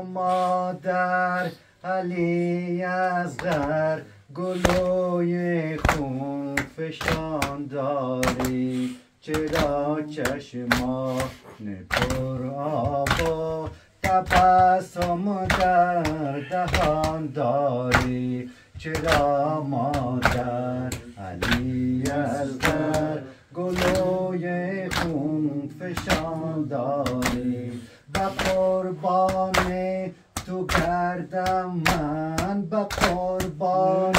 مادر علی اصغر گلوی خون فشان داری، چرا چشمان پر آب و تبسم در دهان داری؟ چرا مادر علی اصغر گلوی خون فشان داری؟ به قربان تو گردم من، به قربان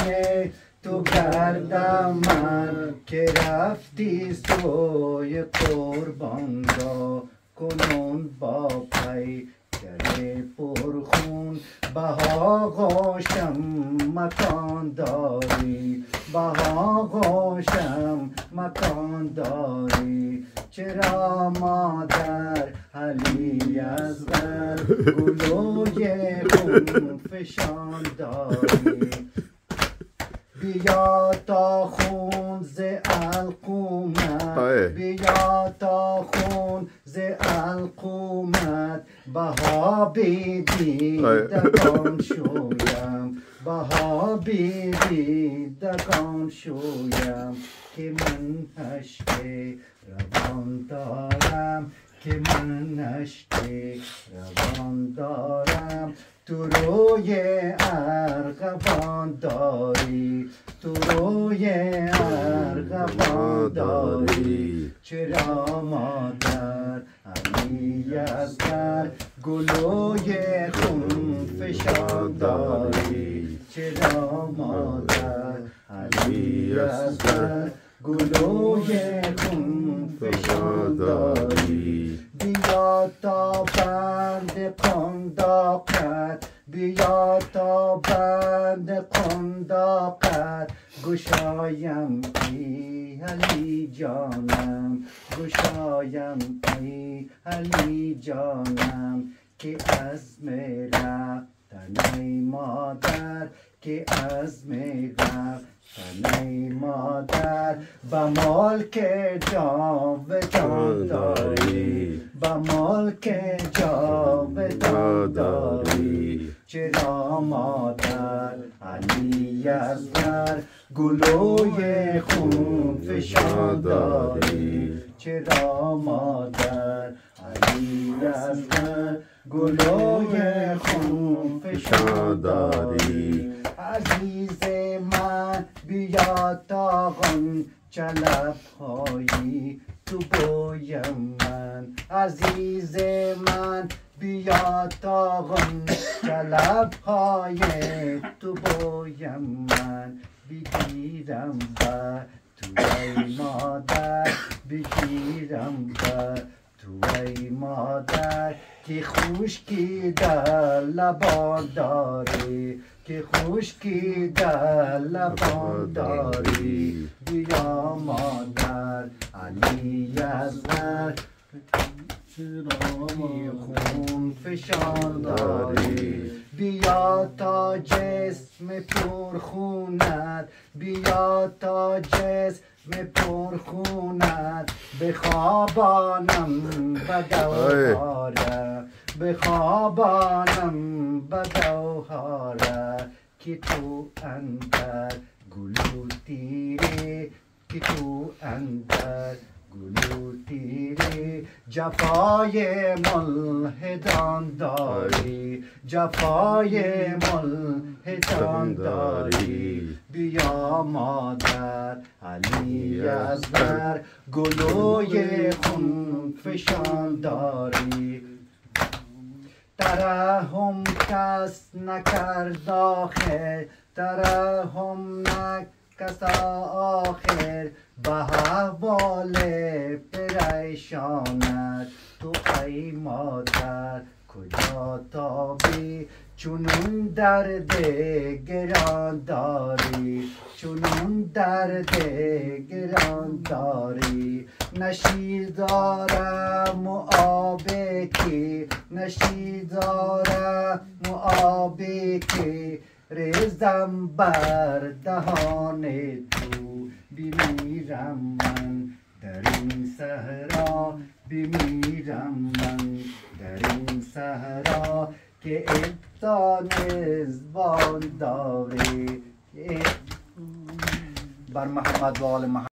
تو گردم من، که رفتی سوی قربانگاه. کنون با پیکر پرخون به آغوشم مکان داری، به آغوشم مکان داری. چرا مادر علی اصغر گلوی خون فشان داری؟ بیا تا خون ز القومت، بیا تا خون ز القومت، بها بیدیدگان شویم، بها بیدیدگان شویم. که من اشک روان دارم، که من اشک روان دارم. تو روی ارغوان داری، تو روی ارغوان داری. چرا مادر علی اصغر گلوی خون فشان داری؟ چرا مادر علی اصغر گلوی خون فشان داری؟ بیا تا بند قنداقت، بیا تا بند قنداقت گشایم ای علی جانم، گشایم ای علی جانم. که عزم رفتن ای مادر، که عزم رفتن ای مادر. به ملک جاودان داری، به ملک جاودان داری. چرا مادر علی اصغر گلوی خون فشان داری؟ چرا مادر علی اصغر گلوی خون فشان داری؟ عزیز من بیا تا غنچه لب‌هایی تو بویم من، عزیز من بیا تا غنچه لب‌های تو بویم من. بگیرم بر تو ای مادر، بگیرم بر تو ای مادر. که خشکی در لبان داری، که خشکی در لبان داری. بیا مادر علی اصغر خون فشان داری. بیا تا جسم پرخونت، بیا تا جسم پرخونت بخوابانم به گوهره، بخوابانم به گوهره. که تو اندر گلو تیره، که تو اندر گلو تیره. جفای ملحدان داری، جفای ملحدان داری. بیا مادر علی اصغر گلوی خون فشان داری. ترحم کس نکرد آخر، ترحم نکس آخر. به حوال پریشانت تو ای مادر کجا تابی؟ چونون درد گران داری، چونون درد گران داری. نشیر دارم و آبی که، نشیر دارم و آبی که. ریزم بر دهان تو بمیرم من در این صحرا، بمیرم من در این صحرا. که دانستان داری بر محمد و آل محمد.